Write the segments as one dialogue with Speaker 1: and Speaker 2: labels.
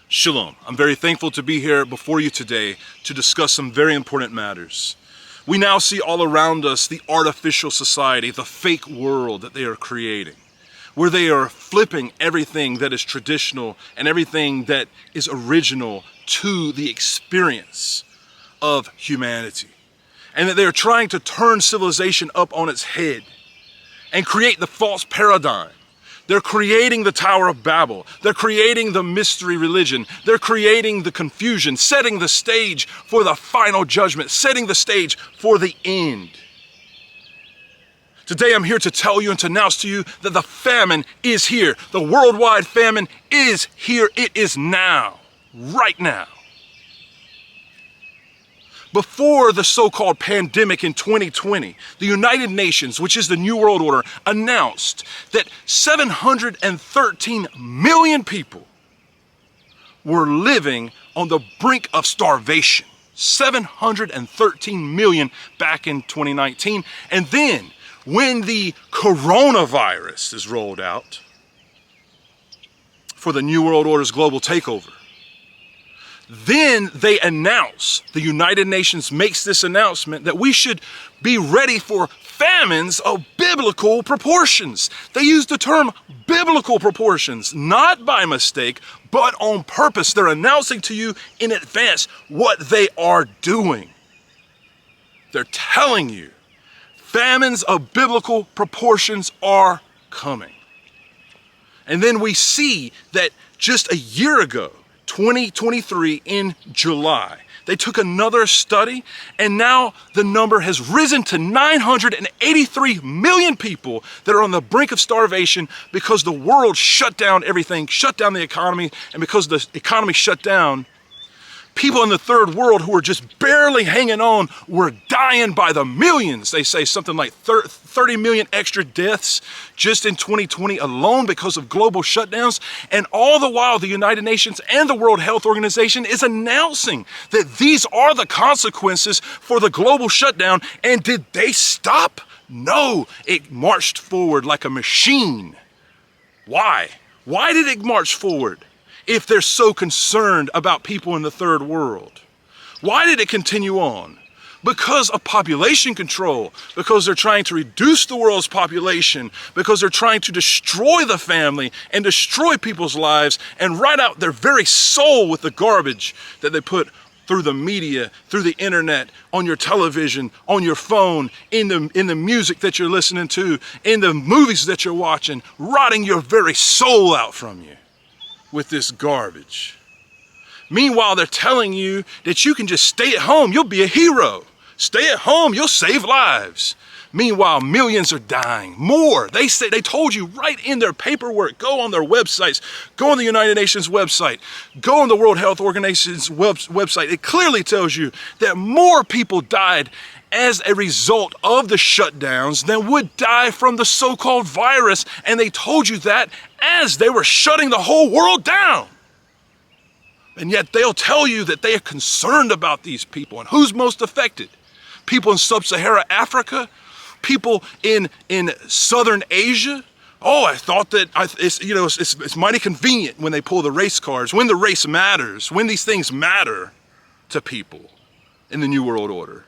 Speaker 1: Shalom. I'm very thankful to be here before you today to discuss some very important matters. We now see all around us the artificial society, the fake world that they are creating, where they are flipping everything that is traditional and everything that is original to the experience of humanity. And that they are trying to turn civilization up on its head and create the false paradigm. They're creating the Tower of Babel. They're creating the mystery religion. They're creating the confusion, setting the stage for the final judgment, setting the stage for the end. Today I'm here to tell you and to announce to you that the famine is here. The worldwide famine is here. It is now, right now. Before the so-called pandemic in 2020, the United Nations, which is the New World Order, announced that 713 million people were living on the brink of starvation. 713 million back in 2019. And then, when the coronavirus is rolled out for the New World Order's global takeover, then they announce, the United Nations makes this announcement that we should be ready for famines of biblical proportions. They use the term biblical proportions, not by mistake, but on purpose. They're announcing to you in advance what they are doing. They're telling you famines of biblical proportions are coming. And then we see that just a year ago, 2023 in July, they took another study, and now the number has risen to 983 million people that are on the brink of starvation because the world shut down everything, shut down the economy, and because the economy shut down, people in the third world who were just barely hanging on were dying by the millions. They say something like 30 million extra deaths just in 2020 alone because of global shutdowns. And all the while, the United Nations and the World Health Organization is announcing that these are the consequences for the global shutdown. And did they stop? No, it marched forward like a machine. Why? Why did it march forward? If they're so concerned about people in the third world? Why did it continue on? Because of population control, because they're trying to reduce the world's population, because they're trying to destroy the family and destroy people's lives and write out their very soul with the garbage that they put through the media, through the internet, on your television, on your phone, in the music that you're listening to, in the movies that you're watching, rotting your very soul out from you with this garbage. Meanwhile, they're telling you that you can just stay at home, you'll be a hero. Stay at home, you'll save lives. Meanwhile, millions are dying. More. They told you right in their paperwork. Go on their websites. Go on the United Nations website. Go on the World Health Organization's website. It clearly tells you that more people died as a result of the shutdowns than would die from the so-called virus. And they told you that as they were shutting the whole world down. And yet they'll tell you that they are concerned about these people. And who's most affected? People in sub-Saharan Africa? People in Southern Asia? Oh, I thought that it's mighty convenient when they pull the race cards, when the race matters, when these things matter to people in the New World Order.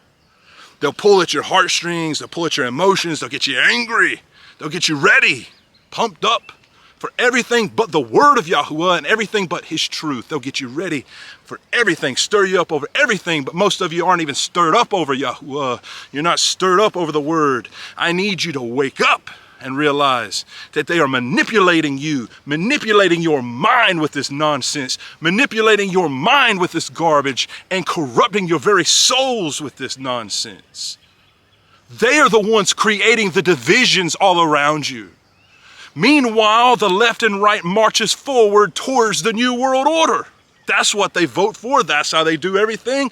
Speaker 1: They'll pull at your heartstrings, they'll pull at your emotions, they'll get you angry, they'll get you ready, pumped up for everything but the word of Yahuwah and everything but his truth. They'll get you ready for everything, stir you up over everything, but most of you aren't even stirred up over Yahuwah. You're not stirred up over the word. I need you to wake up and realize that they are manipulating you, manipulating your mind with this nonsense, manipulating your mind with this garbage, and corrupting your very souls with this nonsense. They are the ones creating the divisions all around you. Meanwhile, the left and right marches forward towards the New World Order. That's what they vote for. That's how they do everything.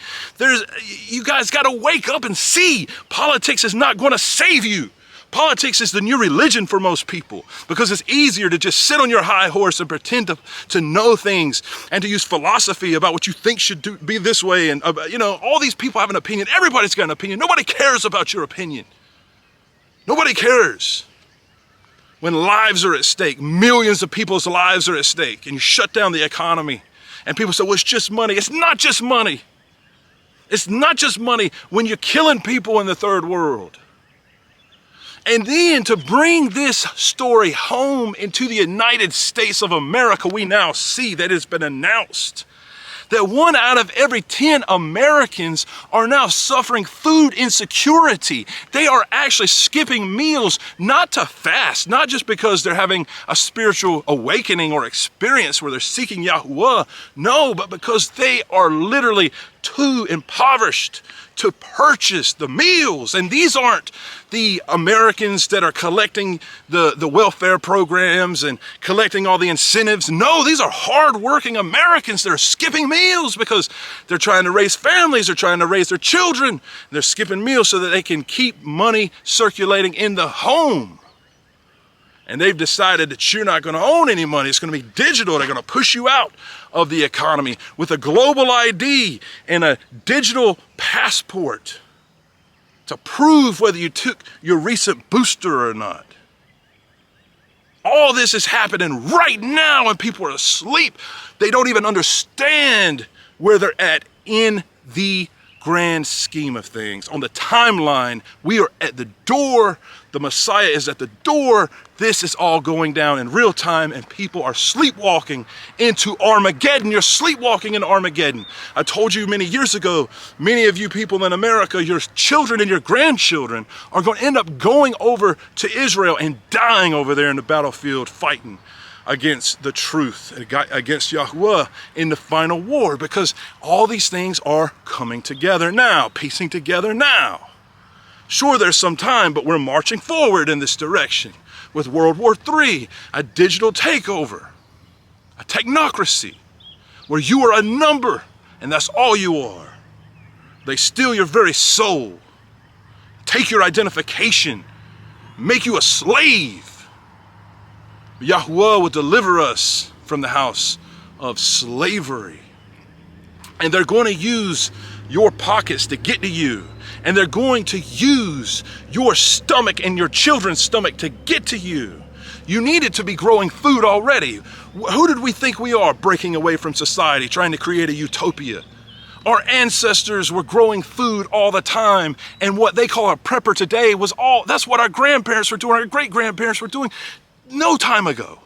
Speaker 1: You guys got to wake up and see politics is not going to save you. Politics is the new religion for most people because it's easier to just sit on your high horse and pretend to know things and to use philosophy about what you think should be this way. And, all these people have an opinion. Everybody's got an opinion. Nobody cares about your opinion. Nobody cares. When lives are at stake, millions of people's lives are at stake, and you shut down the economy And people say, well, it's just money. It's not just money. It's not just money when you're killing people in the third world. And then to bring this story home into the United States of America, we now see that it's been announced that 1 out of every 10 Americans are now suffering food insecurity. They are actually skipping meals, not to fast, not just because they're having a spiritual awakening or experience where they're seeking Yahuwah. No, but because they are literally too impoverished to purchase the meals. And these aren't the Americans that are collecting the welfare programs and collecting all the incentives. No, these are hardworking Americans that are skipping meals because they're trying to raise families, they're trying to raise their children. They're skipping meals so that they can keep money circulating in the home. And they've decided that you're not going to own any money. It's going to be digital. They're going to push you out of the economy with a global ID and a digital passport to prove whether you took your recent booster or not. All this is happening right now and people are asleep. They don't even understand where they're at in the grand scheme of things. On the timeline, we are at the door. The Messiah is at the door. This is all going down in real time and people are sleepwalking into Armageddon. You're sleepwalking in Armageddon. I told you many years ago, many of you people in America, your children and your grandchildren are going to end up going over to Israel and dying over there in the battlefield fighting against the truth, against Yahuwah in the final war, because all these things are coming together now, piecing together now. Sure, there's some time, but we're marching forward in this direction with World War III, a digital takeover, a technocracy, where you are a number and that's all you are. They steal your very soul, take your identification, make you a slave. Yahuwah will deliver us from the house of slavery. And they're going to use your pockets to get to you. And they're going to use your stomach and your children's stomach to get to you. You needed to be growing food already. Who did we think we are, breaking away from society, trying to create a utopia? Our ancestors were growing food all the time, and what they call a prepper today was that's what our grandparents were doing, our great-grandparents were doing no time ago.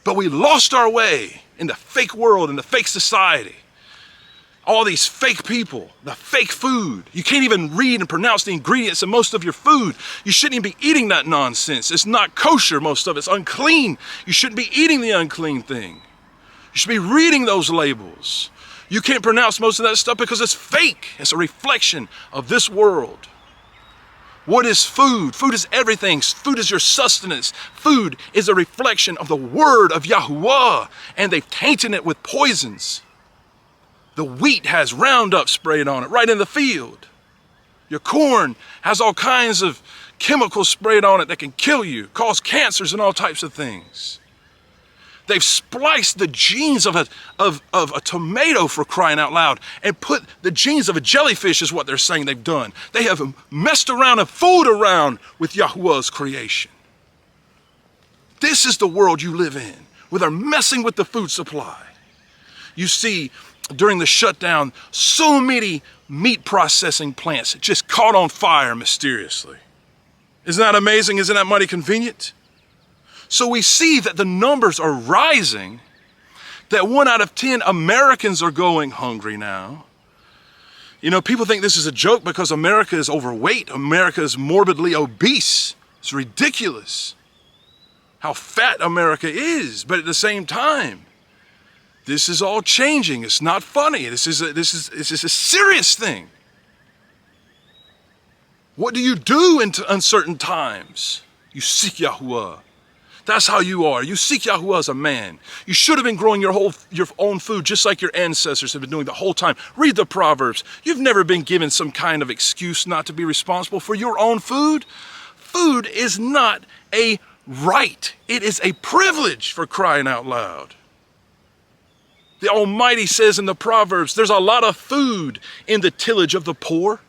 Speaker 1: But we lost our way in the fake world, in the fake society. All these fake people, the fake food. You can't even read and pronounce the ingredients in most of your food. You shouldn't even be eating that nonsense. It's not kosher, most of it's unclean. You shouldn't be eating the unclean thing. You should be reading those labels. You can't pronounce most of that stuff because it's fake. It's a reflection of this world. What is food? Food is everything. Food is your sustenance. Food is a reflection of the word of Yahuwah, and they've tainted it with poisons. The wheat has Roundup sprayed on it right in the field. Your corn has all kinds of chemicals sprayed on it that can kill you, cause cancers and all types of things. They've spliced the genes of a tomato, for crying out loud, and put the genes of a jellyfish is what they're saying they've done. They have messed around and fooled around with Yahuwah's creation. This is the world you live in, where they're messing with the food supply. You see, during the shutdown, so many meat processing plants just caught on fire mysteriously. Isn't that amazing? Isn't that mighty convenient? So we see that the numbers are rising, that 1 out of 10 Americans are going hungry now. You know, people think this is a joke because America is overweight. America is morbidly obese. It's ridiculous how fat America is. But at the same time, this is all changing. It's not funny. This is a serious thing. What do you do in uncertain times? You seek Yahuwah. That's how you are. You seek Yahuwah as a man. You should have been growing your own food just like your ancestors have been doing the whole time. Read the Proverbs. You've never been given some kind of excuse not to be responsible for your own food. Food is not a right. It is a privilege, for crying out loud. The Almighty says in the Proverbs, there's a lot of food in the tillage of the poor.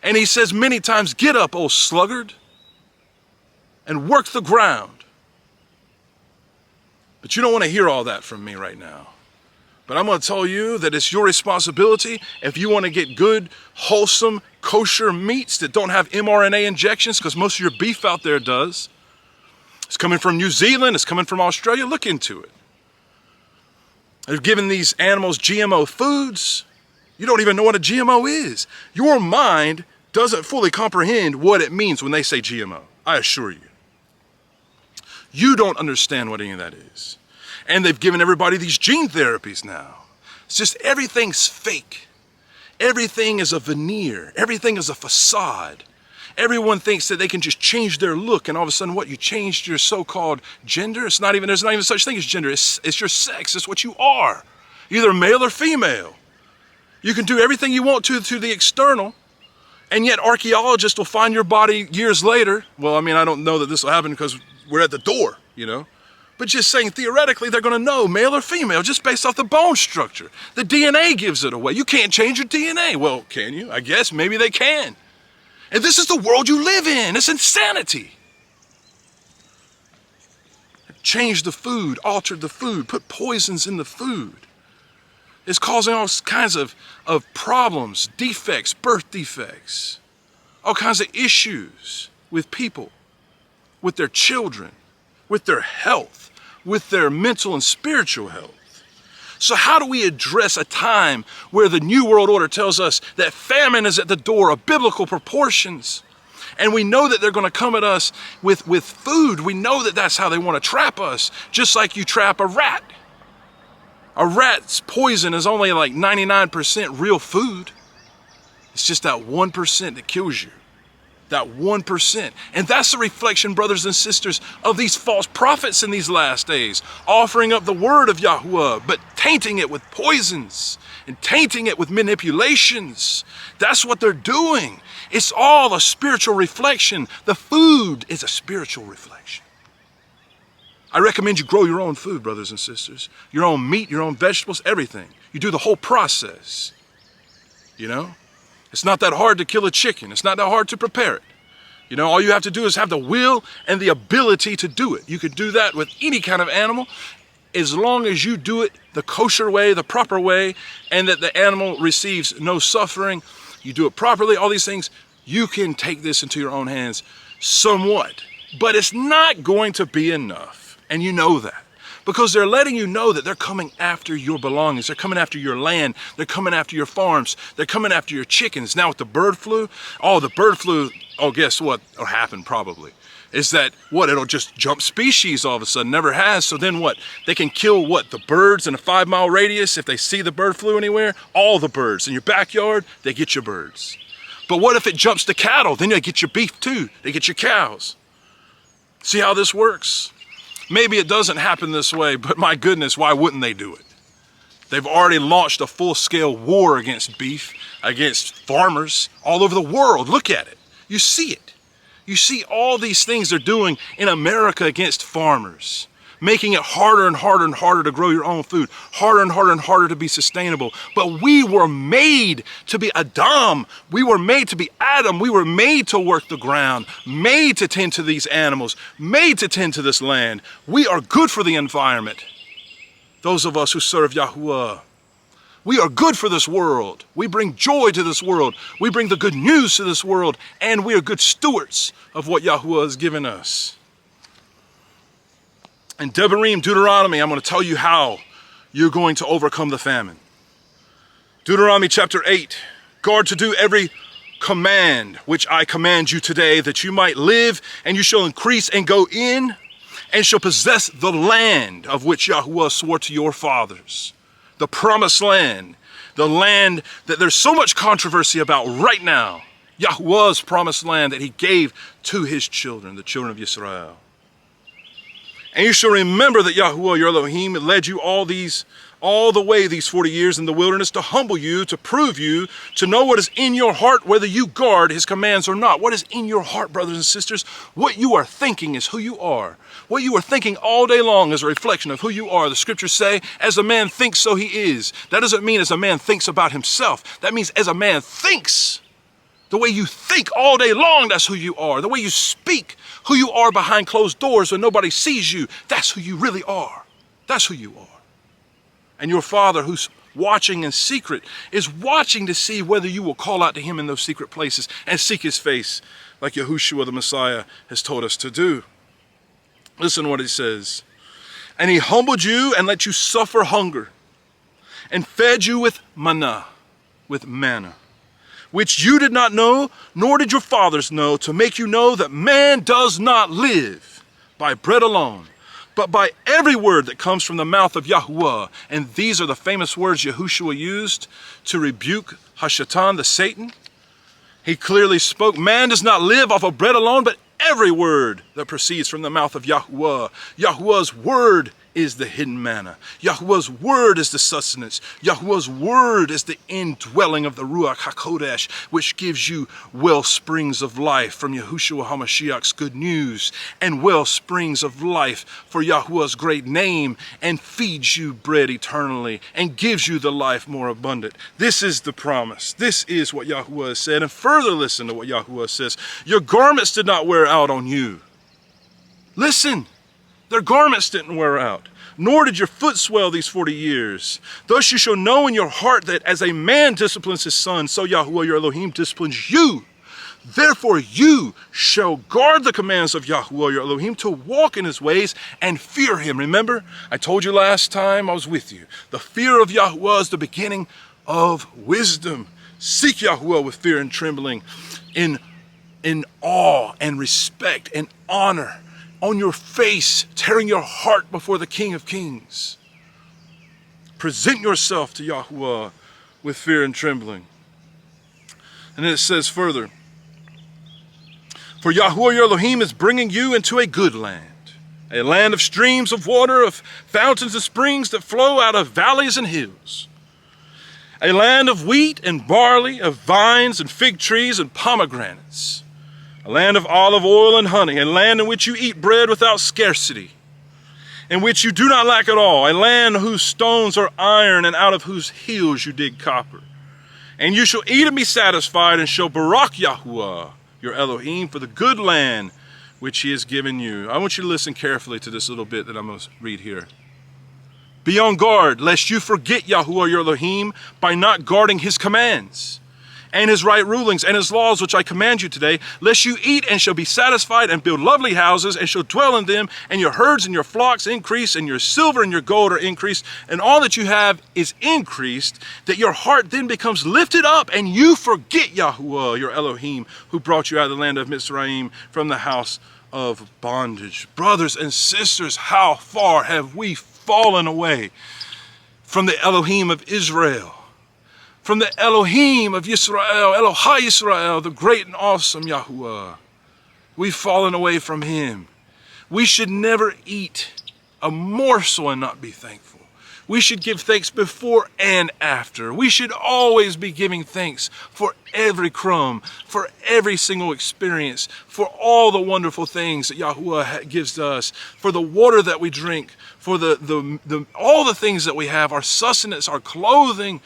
Speaker 1: And he says many times, get up, O sluggard, and work the ground. But you don't want to hear all that from me right now. But I'm going to tell you that it's your responsibility if you want to get good, wholesome, kosher meats that don't have mRNA injections, because most of your beef out there does. It's coming from New Zealand, it's coming from Australia. Look into it. They've given these animals GMO foods. You don't even know what a GMO is. Your mind doesn't fully comprehend what it means when they say GMO. I assure you. You don't understand what any of that is. And they've given everybody these gene therapies now. It's just everything's fake. Everything is a veneer. Everything is a facade. Everyone thinks that they can just change their look, and all of a sudden, what, you changed your so-called gender? There's not even such thing as gender. It's your sex. It's what you are. Either male or female. You can do everything you want to the external, and yet archaeologists will find your body years later. Well, I mean, I don't know that this will happen because we're at the door, you know. But just saying, theoretically, they're going to know male or female just based off the bone structure. The DNA gives it away. You can't change your DNA. Well, can you? I guess maybe they can. And this is the world you live in. It's insanity. Changed the food, altered the food, put poisons in the food. It's causing all kinds of problems, defects, birth defects, all kinds of issues with people, with their children, with their health, with their mental and spiritual health. So how do we address a time where the New World Order tells us that famine is at the door of biblical proportions? And we know that they're going to come at us with food. We know that that's how they want to trap us, just like you trap a rat. A rat's poison is only like 99% real food. It's just that 1% that kills you. That 1%. And that's a reflection, brothers and sisters, of these false prophets in these last days, offering up the word of Yahuwah, but tainting it with poisons and tainting it with manipulations. That's what they're doing. It's all a spiritual reflection. The food is a spiritual reflection. I recommend you grow your own food, brothers and sisters. Your own meat, your own vegetables, everything. You do the whole process, you know? It's not that hard to kill a chicken. It's not that hard to prepare it. You know, all you have to do is have the will and the ability to do it. You could do that with any kind of animal as long as you do it the kosher way, the proper way, and that the animal receives no suffering. You do it properly, all these things. You can take this into your own hands somewhat. But it's not going to be enough. And you know that. Because they're letting you know that they're coming after your belongings. They're coming after your land. They're coming after your farms. They're coming after your chickens. Now with the bird flu, guess what will happen probably? Is that, it'll just jump species all of a sudden. Never has. So then what? They can kill the birds in a 5-mile radius if they see the bird flu anywhere? All the birds in your backyard, they get your birds. But what if it jumps to cattle? Then they get your beef too. They get your cows. See how this works? Maybe it doesn't happen this way, but my goodness, why wouldn't they do it? They've already launched a full-scale war against beef, against farmers all over the world. Look at it. You see it. You see all these things they're doing in America against farmers, making it harder and harder and harder to grow your own food, harder and harder and harder to be sustainable. But we were made to be Adam. We were made to be Adam. We were made to work the ground, made to tend to these animals, made to tend to this land. We are good for the environment. Those of us who serve Yahuwah, we are good for this world. We bring joy to this world. We bring the good news to this world, and we are good stewards of what Yahuwah has given us. In Deuteronomy, I'm going to tell you how you're going to overcome the famine. Deuteronomy chapter 8, guard to do every command which I command you today, that you might live, and you shall increase and go in, and shall possess the land of which Yahuwah swore to your fathers. The promised land, the land that there's so much controversy about right now. Yahuwah's promised land that he gave to his children, the children of Israel. And you shall remember that Yahuwah, your Elohim, led you all the way these 40 years in the wilderness to humble you, to prove you, to know what is in your heart, whether you guard his commands or not. What is in your heart, brothers and sisters? What you are thinking is who you are. What you are thinking all day long is a reflection of who you are. The scriptures say, as a man thinks, so he is. That doesn't mean as a man thinks about himself. That means as a man thinks. The way you think all day long, that's who you are. The way you speak, who you are behind closed doors when nobody sees you, that's who you really are. That's who you are. And your Father, who's watching in secret, is watching to see whether you will call out to him in those secret places and seek his face, like Yahushua the Messiah has told us to do. Listen to what he says. And he humbled you and let you suffer hunger, and fed you with manna, which you did not know, nor did your fathers know, to make you know that man does not live by bread alone, but by every word that comes from the mouth of Yahuwah. And these are the famous words Yahushua used to rebuke Hashatan, the Satan. He clearly spoke, man does not live off of bread alone, but every word that proceeds from the mouth of Yahuwah. Yahuwah's word is the hidden manna. Yahuwah's word is the sustenance. Yahuwah's word is the indwelling of the Ruach HaKodesh, which gives you well springs of life from Yahushua HaMashiach's good news, and well springs of life for Yahuwah's great name, and feeds you bread eternally, and gives you the life more abundant. This is the promise. This is what Yahuwah has said. And further listen to what Yahuwah says. Your garments did not wear out on you. Listen. Their garments didn't wear out, nor did your foot swell these 40 years. Thus you shall know in your heart that as a man disciplines his son, so Yahuwah your Elohim disciplines you. Therefore you shall guard the commands of Yahuwah your Elohim to walk in his ways and fear him. Remember, I told you last time I was with you. The fear of Yahuwah is the beginning of wisdom. Seek Yahuwah with fear and trembling, in awe and respect and honor, on your face, tearing your heart before the King of Kings. Present yourself to Yahuwah with fear and trembling. And then it says further, for Yahuwah your Elohim is bringing you into a good land, a land of streams of water, of fountains and springs that flow out of valleys and hills, a land of wheat and barley, of vines and fig trees and pomegranates, a land of olive oil and honey, a land in which you eat bread without scarcity, in which you do not lack at all, a land whose stones are iron and out of whose hills you dig copper. And you shall eat and be satisfied, and shall barak Yahuwah, your Elohim, for the good land which he has given you. I want you to listen carefully to this little bit that I'm going to read here. Be on guard, lest you forget Yahuwah your Elohim by not guarding his commands, and his right rulings, and his laws which I command you today, lest you eat and shall be satisfied, and build lovely houses, and shall dwell in them, and your herds and your flocks increase, and your silver and your gold are increased, and all that you have is increased, that your heart then becomes lifted up, and you forget Yahuwah, your Elohim, who brought you out of the land of Mitzrayim from the house of bondage. Brothers and sisters, how far have we fallen away from the Elohim of Israel? From the Elohim of Yisrael, Elohai Yisrael, the great and awesome Yahuwah. We've fallen away from him. We should never eat a morsel and not be thankful. We should give thanks before and after. We should always be giving thanks for every crumb, for every single experience, for all the wonderful things that Yahuwah gives to us, for the water that we drink, for all the things that we have, our sustenance, our clothing,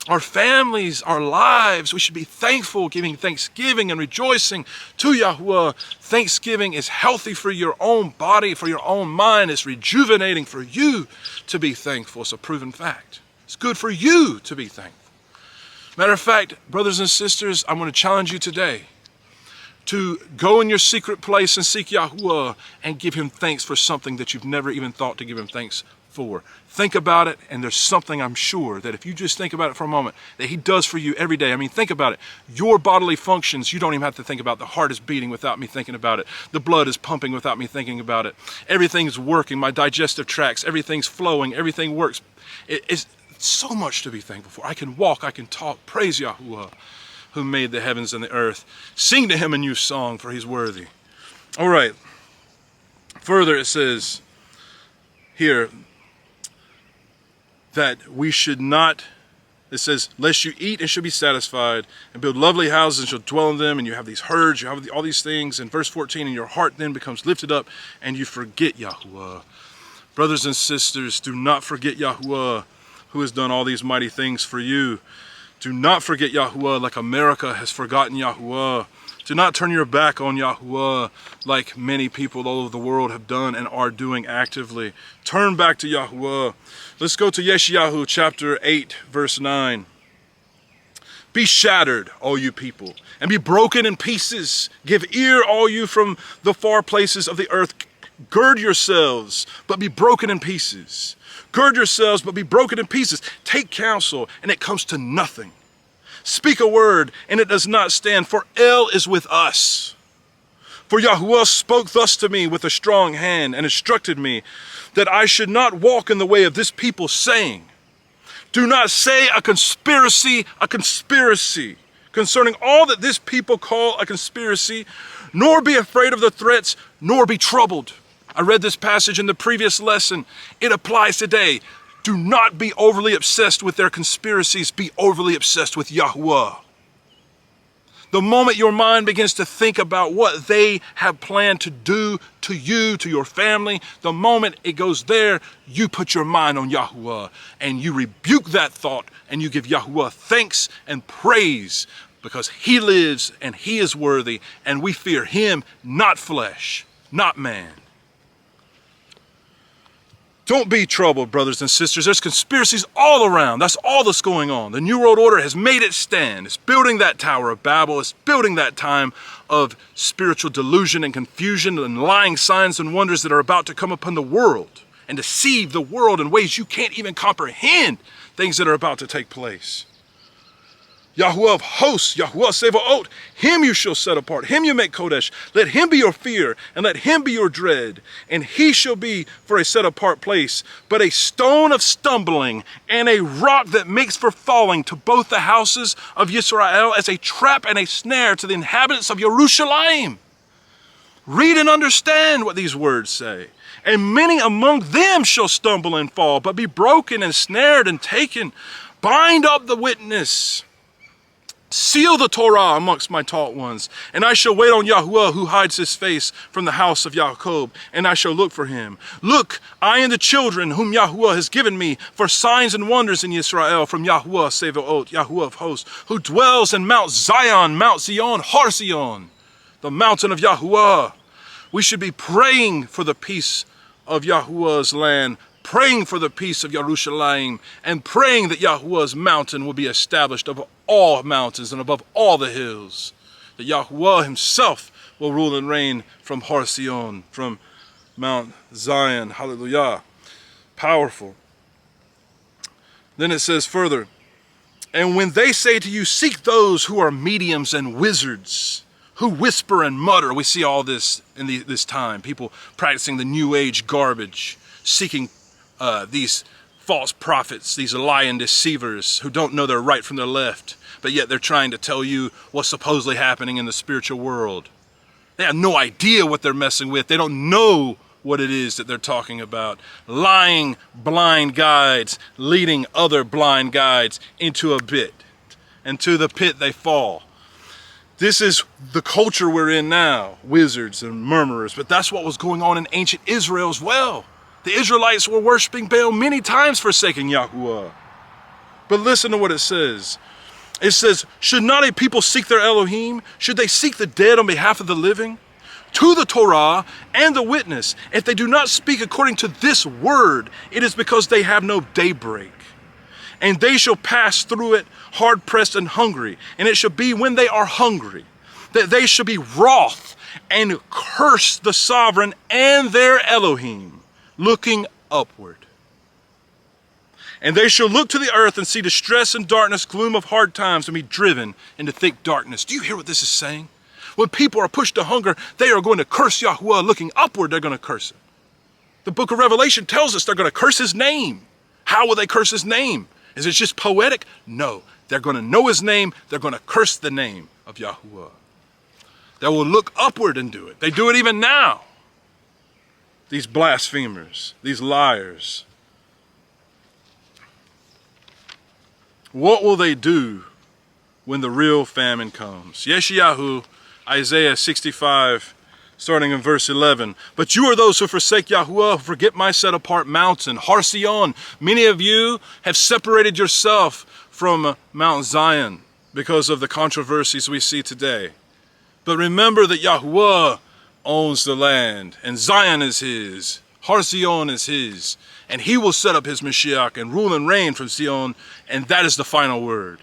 Speaker 1: our families, our lives. We should be thankful, giving thanksgiving and rejoicing to Yahuwah. Thanksgiving is healthy for your own body, for your own mind. It's rejuvenating for you to be thankful. It's a proven fact. It's good for you to be thankful. Matter of fact, brothers and sisters, I'm going to challenge you today to go in your secret place and seek Yahuwah and give him thanks for something that you've never even thought to give him thanks for. Think about it, and there's something, I'm sure, that if you just think about it for a moment, that he does for you every day. I mean, think about it. Your bodily functions, you don't even have to think about. The heart is beating without me thinking about it. The blood is pumping without me thinking about it. Everything's working. My digestive tracts, everything's flowing. Everything works. It's so much to be thankful for. I can walk. I can talk. Praise Yahuwah, who made the heavens and the earth. Sing to him a new song, for he's worthy. All right. Further, it says here that we should not, it says, lest you eat and shall be satisfied, and build lovely houses and shall dwell in them, and you have these herds, you have all these things. And verse 14, and your heart then becomes lifted up, and you forget Yahuwah. Brothers and sisters, do not forget Yahuwah, who has done all these mighty things for you. Do not forget Yahuwah like America has forgotten Yahuwah. Do not turn your back on Yahuwah like many people all over the world have done and are doing actively. Turn back to Yahuwah. Let's go to YHWH chapter 8, verse 9. Be shattered, all you people, and be broken in pieces. Give ear, all you from the far places of the earth. Gird yourselves, but be broken in pieces. Gird yourselves, but be broken in pieces. Take counsel, and it comes to nothing. Speak a word, and it does not stand, for El is with us. For Yahuwah spoke thus to me with a strong hand, and instructed me that I should not walk in the way of this people, saying, do not say a conspiracy concerning all that this people call a conspiracy, nor be afraid of the threats, nor be troubled. I read this passage in the previous lesson. It applies today. Do not be overly obsessed with their conspiracies. Be overly obsessed with Yahuwah. The moment your mind begins to think about what they have planned to do to you, to your family, the moment it goes there, you put your mind on Yahuwah and you rebuke that thought and you give Yahuwah thanks and praise because he lives and he is worthy and we fear him, not flesh, not man. Don't be troubled, brothers and sisters. There's conspiracies all around. That's all that's going on. The New World Order has made it stand. It's building that Tower of Babel. It's building that time of spiritual delusion and confusion and lying signs and wonders that are about to come upon the world and deceive the world in ways you can't even comprehend, things that are about to take place. Yahuwah of hosts, Yahuwah Sevaot, him you shall set apart, him you make Kodesh. Let him be your fear, and let him be your dread. And he shall be for a set apart place, but a stone of stumbling, and a rock that makes for falling to both the houses of Yisrael, as a trap and a snare to the inhabitants of Yerushalayim. Read and understand what these words say. And many among them shall stumble and fall, but be broken and snared and taken. Bind up the witness. Seal the Torah amongst my taught ones, and I shall wait on Yahuwah who hides his face from the house of Jacob, and I shall look for him. Look, I and the children whom Yahuwah has given me for signs and wonders in Israel from Yahuwah Sevaot, Yahuwah of hosts, who dwells in Mount Zion, Har Zion, the mountain of Yahuwah. We should be praying for the peace of Yahuwah's land, praying for the peace of Yerushalayim, and praying that Yahuwah's mountain will be established above all mountains and above all the hills. That Yahuwah himself will rule and reign from Har Zion, from Mount Zion. Hallelujah. Powerful. Then it says further, and when they say to you, seek those who are mediums and wizards, who whisper and mutter. We see all this in this time. People practicing the New Age garbage, seeking these false prophets, these lying deceivers who don't know their right from their left, but yet they're trying to tell you what's supposedly happening in the spiritual world. They have no idea what they're messing with. They don't know what it is that they're talking about. Lying blind guides leading other blind guides into a pit, and to the pit they fall. This is the culture we're in now, wizards and murmurers, but that's what was going on in ancient Israel as well. The Israelites were worshiping Baal many times, forsaking Yahuwah. But listen to what it says. It says, should not a people seek their Elohim? Should they seek the dead on behalf of the living? To the Torah and the witness, if they do not speak according to this word, it is because they have no daybreak. And they shall pass through it hard-pressed and hungry. And it shall be when they are hungry, that they shall be wroth and curse the sovereign and their Elohim, looking upward. And they shall look to the earth and see distress and darkness, gloom of hard times, and be driven into thick darkness. Do you hear what this is saying? When people are pushed to hunger, they are going to curse Yahuwah. Looking upward, they're going to curse him. The book of Revelation tells us they're going to curse his name. How will they curse his name? Is it just poetic? No. They're going to know his name. They're going to curse the name of Yahuwah. They will look upward and do it. They do it even now. These blasphemers, these liars. What will they do when the real famine comes? Yeshayahu, Isaiah 65, starting in verse 11. But you are those who forsake Yahuwah, who forget my set-apart mountain, Har Zion. Many of you have separated yourself from Mount Zion because of the controversies we see today. But remember that Yahuwah owns the land, and Zion is his, Har Zion is his, and he will set up his Mashiach and rule and reign from Zion, and that is the final word.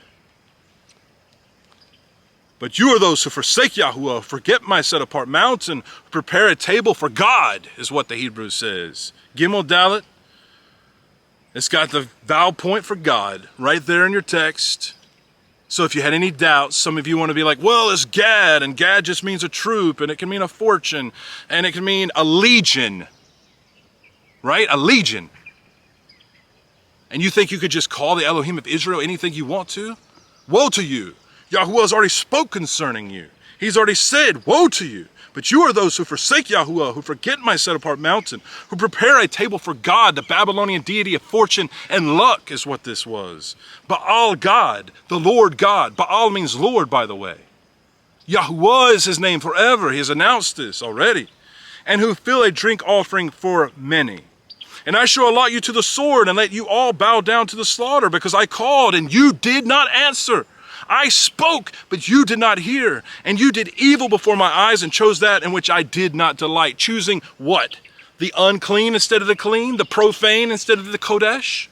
Speaker 1: But you are those who forsake Yahuwah, forget my set-apart mountain, prepare a table for God, is what the Hebrew says. Gimel Dalet, it's got the vowel point for God right there in your text. So if you had any doubts, some of you want to be like, well, it's Gad, and Gad just means a troop, and it can mean a fortune, and it can mean a legion, right? A legion. And you think you could just call the Elohim of Israel anything you want to? Woe to you. Yahuwah has already spoke concerning you. He's already said, woe to you. But you are those who forsake Yahuwah, who forget my set-apart mountain, who prepare a table for God, the Babylonian deity of fortune and luck is what this was. Baal God, the Lord God. Baal means Lord, by the way. Yahuwah is his name forever. He has announced this already. And who fill a drink offering for many. And I shall allot you to the sword and let you all bow down to the slaughter, because I called and you did not answer. I spoke, but you did not hear, and you did evil before my eyes and chose that in which I did not delight. Choosing what? The unclean instead of the clean, the profane instead of the Kodesh?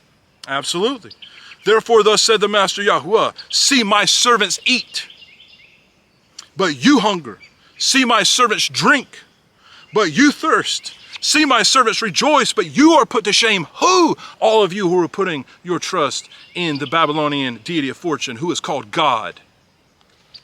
Speaker 1: Absolutely. Therefore, thus said the Master Yahuwah, see my servants eat, but you hunger. See my servants drink, but you thirst. See my servants rejoice, but you are put to shame. Who? All of you who are putting your trust in the Babylonian deity of fortune, who is called God.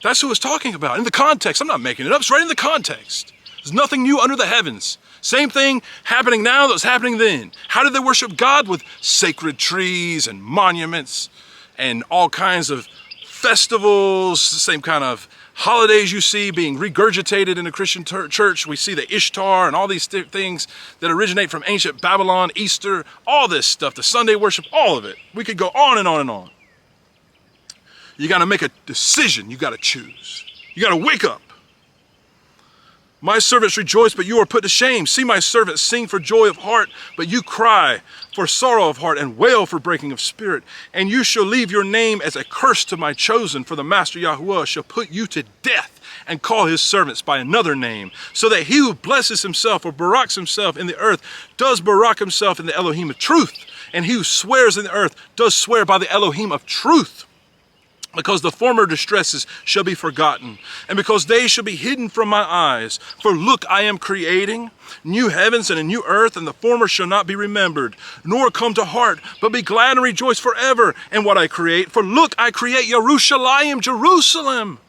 Speaker 1: That's who it's talking about. In the context, I'm not making it up, it's right in the context. There's nothing new under the heavens. Same thing happening now that was happening then. How did they worship God? With sacred trees and monuments and all kinds of festivals, the same kind of holidays you see being regurgitated in the Christian church. We see the Ishtar and all these things that originate from ancient Babylon, Easter, all this stuff, the Sunday worship, all of it. We could go on and on and on. You got to make a decision. You got to choose. You got to wake up. My servants rejoice, but you are put to shame. See my servants sing for joy of heart, but you cry for sorrow of heart and wail for breaking of spirit. And you shall leave your name as a curse to my chosen, for the Master Yahuwah shall put you to death and call his servants by another name, so that he who blesses himself or baraks himself in the earth does barak himself in the Elohim of truth. And he who swears in the earth does swear by the Elohim of truth. Because the former distresses shall be forgotten, and because they shall be hidden from my eyes. For look, I am creating new heavens and a new earth, and the former shall not be remembered, nor come to heart, but be glad and rejoice forever in what I create. For look, I create Yerushalayim, Jerusalem,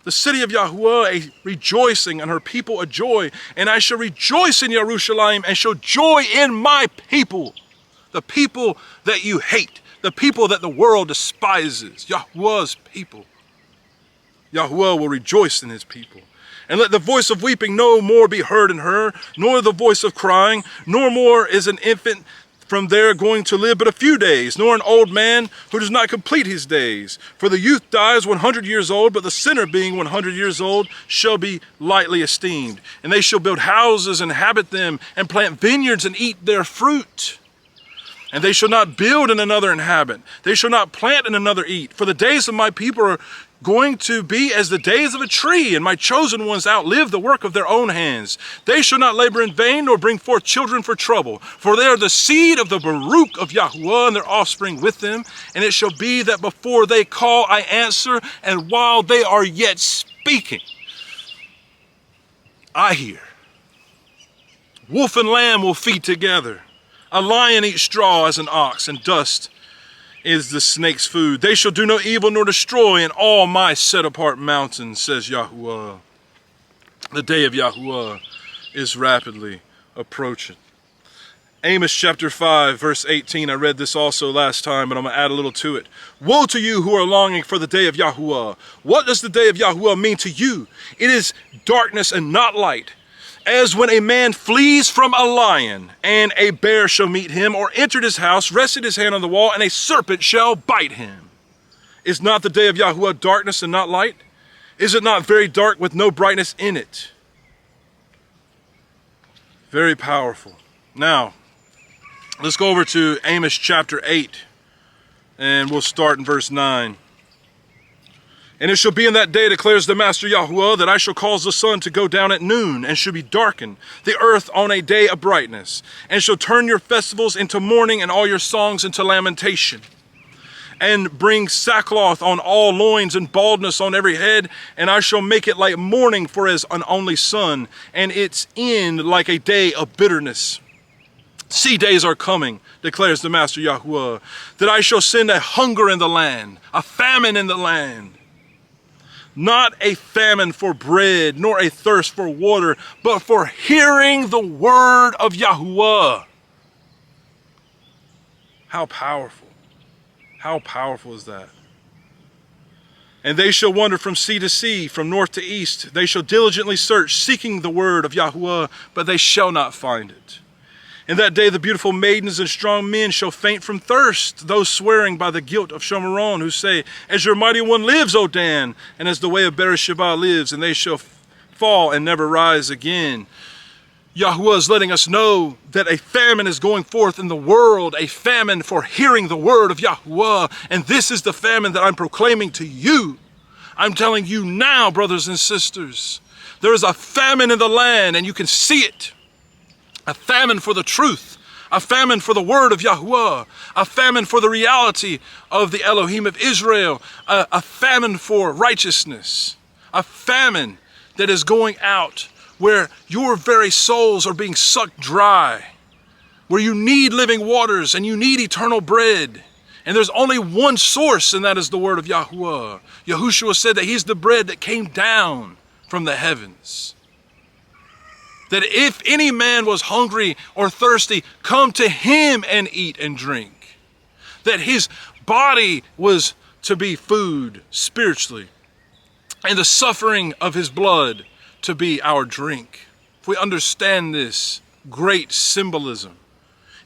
Speaker 1: the city of Yahuwah, a rejoicing, and her people a joy. And I shall rejoice in Yerushalayim, and shall joy in my people, the people that you hate. The people that the world despises, Yahuwah's people. Yahuwah will rejoice in his people. And let the voice of weeping no more be heard in her, nor the voice of crying, nor more is an infant from there going to live but a few days, nor an old man who does not complete his days. For the youth dies 100 years old, but the sinner being 100 years old shall be lightly esteemed. And they shall build houses and inhabit them, and plant vineyards and eat their fruit. And they shall not build and another inhabit. They shall not plant and another eat. For the days of my people are going to be as the days of a tree, and my chosen ones outlive the work of their own hands. They shall not labor in vain, nor bring forth children for trouble. For they are the seed of the Baruch of Yahuwah, and their offspring with them. And it shall be that before they call, I answer, and while they are yet speaking, I hear. Wolf and lamb will feed together. A lion eats straw as an ox, and dust is the snake's food. They shall do no evil nor destroy in all my set-apart mountains, says Yahuwah. The day of Yahuwah is rapidly approaching. Amos chapter 5, verse 18. I read this also last time, but I'm going to add a little to it. Woe to you who are longing for the day of Yahuwah. What does the day of Yahuwah mean to you? It is darkness and not light. As when a man flees from a lion, and a bear shall meet him, or entered his house, rested his hand on the wall, and a serpent shall bite him. Is not the day of Yahuwah darkness and not light? Is it not very dark with no brightness in it? Very powerful. Now, let's go over to Amos chapter 8, and we'll start in verse 9. And it shall be in that day, declares the Master Yahuwah, that I shall cause the sun to go down at noon, and shall be darkened, the earth on a day of brightness, and shall turn your festivals into mourning, and all your songs into lamentation, and bring sackcloth on all loins, and baldness on every head, and I shall make it like mourning for as an only son, and its end like a day of bitterness. See, days are coming, declares the Master Yahuwah, that I shall send a hunger in the land, a famine in the land. Not a famine for bread, nor a thirst for water, but for hearing the word of Yahuwah. How powerful. How powerful is that? And they shall wander from sea to sea, from north to east. They shall diligently search, seeking the word of Yahuwah, but they shall not find it. In that day the beautiful maidens and strong men shall faint from thirst, those swearing by the guilt of Shomeron, who say, as your mighty one lives, O Dan, and as the way of Beersheba lives, and they shall fall and never rise again. Yahuwah is letting us know that a famine is going forth in the world, a famine for hearing the word of Yahuwah, and this is the famine that I'm proclaiming to you. I'm telling you now, brothers and sisters, there is a famine in the land, and you can see it. A famine for the truth, a famine for the word of Yahuwah, a famine for the reality of the Elohim of Israel, a famine for righteousness, a famine that is going out where your very souls are being sucked dry, where you need living waters and you need eternal bread. And there's only one source, and that is the word of Yahuwah. Yahushua said that he's the bread that came down from the heavens. That if any man was hungry or thirsty, come to him and eat and drink. That his body was to be food spiritually, and the suffering of his blood to be our drink. If we understand this great symbolism,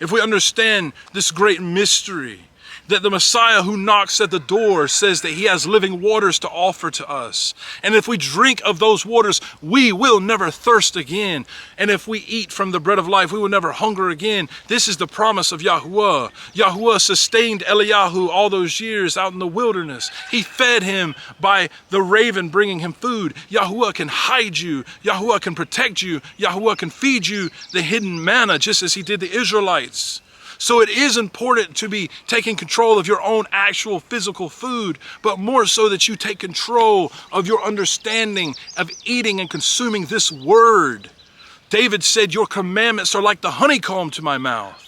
Speaker 1: if we understand this great mystery, that the Messiah who knocks at the door says that he has living waters to offer to us. And if we drink of those waters, we will never thirst again. And if we eat from the bread of life, we will never hunger again. This is the promise of Yahuwah. Yahuwah sustained Eliyahu all those years out in the wilderness. He fed him by the raven bringing him food. Yahuwah can hide you. Yahuwah can protect you. Yahuwah can feed you the hidden manna, just as he did the Israelites. So it is important to be taking control of your own actual physical food, but more so that you take control of your understanding of eating and consuming this word. David said, your commandments are like the honeycomb to my mouth.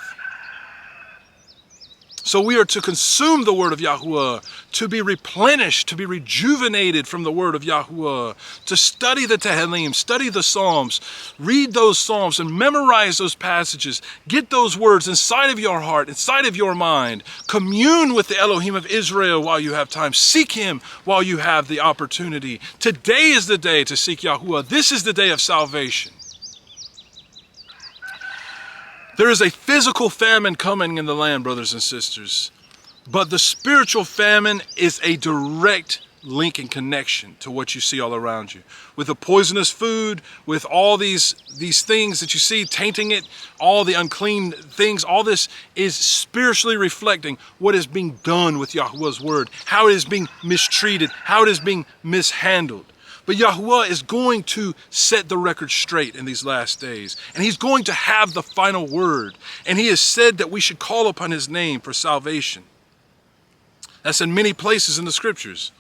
Speaker 1: So we are to consume the word of Yahuwah, to be replenished, to be rejuvenated from the word of Yahuwah, to study the Tehillim, study the Psalms, read those Psalms and memorize those passages. Get those words inside of your heart, inside of your mind. Commune with the Elohim of Israel while you have time. Seek him while you have the opportunity. Today is the day to seek Yahuwah. This is the day of salvation. There is a physical famine coming in the land, brothers and sisters, but the spiritual famine is a direct link and connection to what you see all around you. With the poisonous food, with all these things that you see tainting it, all the unclean things, all this is spiritually reflecting what is being done with Yahuwah's word, how it is being mistreated, how it is being mishandled. But Yahuwah is going to set the record straight in these last days. And he's going to have the final word. And he has said that we should call upon his name for salvation. That's in many places in the scriptures.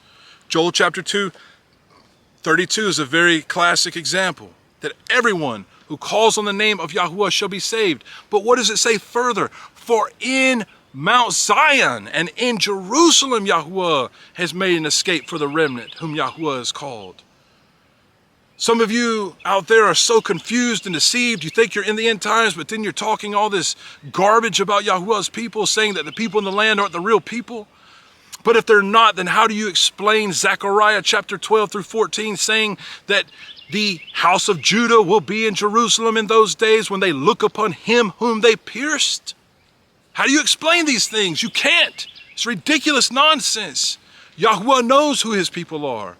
Speaker 1: Joel chapter 2:32 is a very classic example. That everyone who calls on the name of Yahuwah shall be saved. But what does it say further? For in Mount Zion and in Jerusalem Yahuwah has made an escape for the remnant whom Yahuwah has called. Some of you out there are so confused and deceived. You think you're in the end times, but then you're talking all this garbage about Yahuwah's people, saying that the people in the land aren't the real people. But if they're not, then how do you explain Zechariah chapter 12 through 14 saying that the house of Judah will be in Jerusalem in those days when they look upon him whom they pierced? How do you explain these things? You can't. It's ridiculous nonsense. Yahuwah knows who his people are.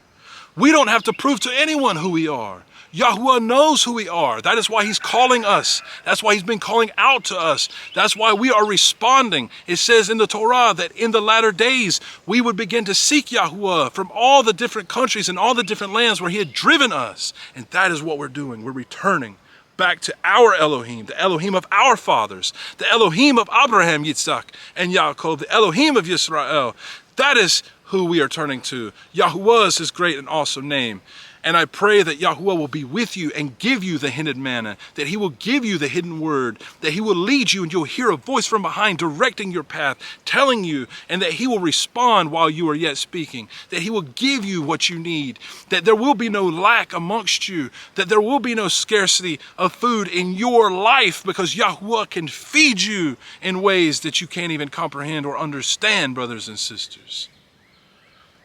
Speaker 1: We don't have to prove to anyone who we are. Yahuwah knows who we are. That is why he's calling us. That's why he's been calling out to us. That's why we are responding. It says in the Torah that in the latter days, we would begin to seek Yahuwah from all the different countries and all the different lands where he had driven us. And that is what we're doing. We're returning back to our Elohim, the Elohim of our fathers, the Elohim of Abraham, Yitzhak, and Yaakov, the Elohim of Yisrael. That is who we are turning to. Yahuwah is his great and awesome name. And I pray that Yahuwah will be with you and give you the hidden manna, that he will give you the hidden word, that he will lead you and you'll hear a voice from behind directing your path, telling you, and that he will respond while you are yet speaking, that he will give you what you need, that there will be no lack amongst you, that there will be no scarcity of food in your life, because Yahuwah can feed you in ways that you can't even comprehend or understand, brothers and sisters.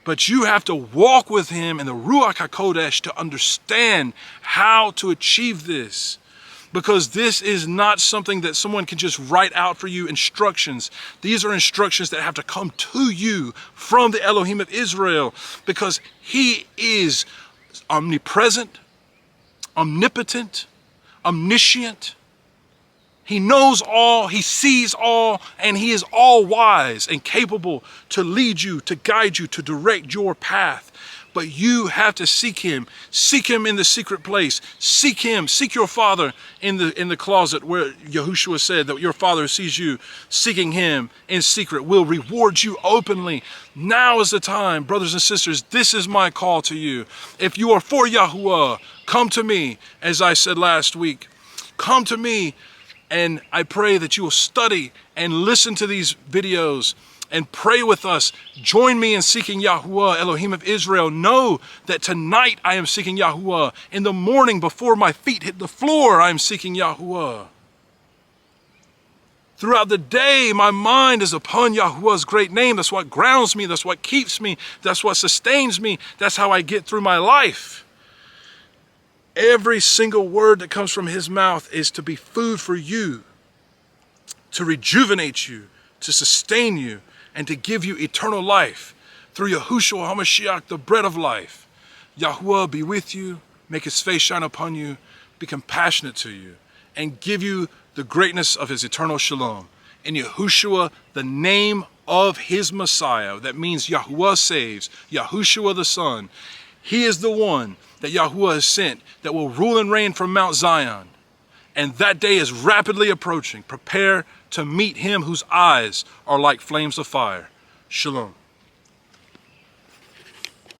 Speaker 1: But you have to walk with him in the Ruach HaKodesh to understand how to achieve this. Because this is not something that someone can just write out for you instructions. These are instructions that have to come to you from the Elohim of Israel. Because he is omnipresent, omnipotent, omniscient. He knows all, he sees all, and he is all wise and capable to lead you, to guide you, to direct your path. But you have to seek him in the secret place. Seek him, seek your Father in the closet, where Yahushua said that your Father sees you. Seeking him in secret will reward you openly. Now is the time, brothers and sisters. This is my call to you. If you are for Yahuwah, come to me, as I said last week. Come to me. And I pray that you will study and listen to these videos and pray with us. Join me in seeking Yahuwah, Elohim of Israel. Know that tonight I am seeking Yahuwah. In the morning before my feet hit the floor, I am seeking Yahuwah. Throughout the day, my mind is upon Yahuwah's great name. That's what grounds me. That's what keeps me. That's what sustains me. That's how I get through my life. Every single word that comes from his mouth is to be food for you, to rejuvenate you, to sustain you, and to give you eternal life through Yahushua HaMashiach, the bread of life. Yahuwah be with you, make his face shine upon you, be compassionate to you, and give you the greatness of his eternal shalom. In Yahushua, the name of his Messiah, that means Yahuwah saves, Yahushua the Son. He is the one that Yahuwah has sent that will rule and reign from Mount Zion. And that day is rapidly approaching. Prepare to meet him whose eyes are like flames of fire. Shalom.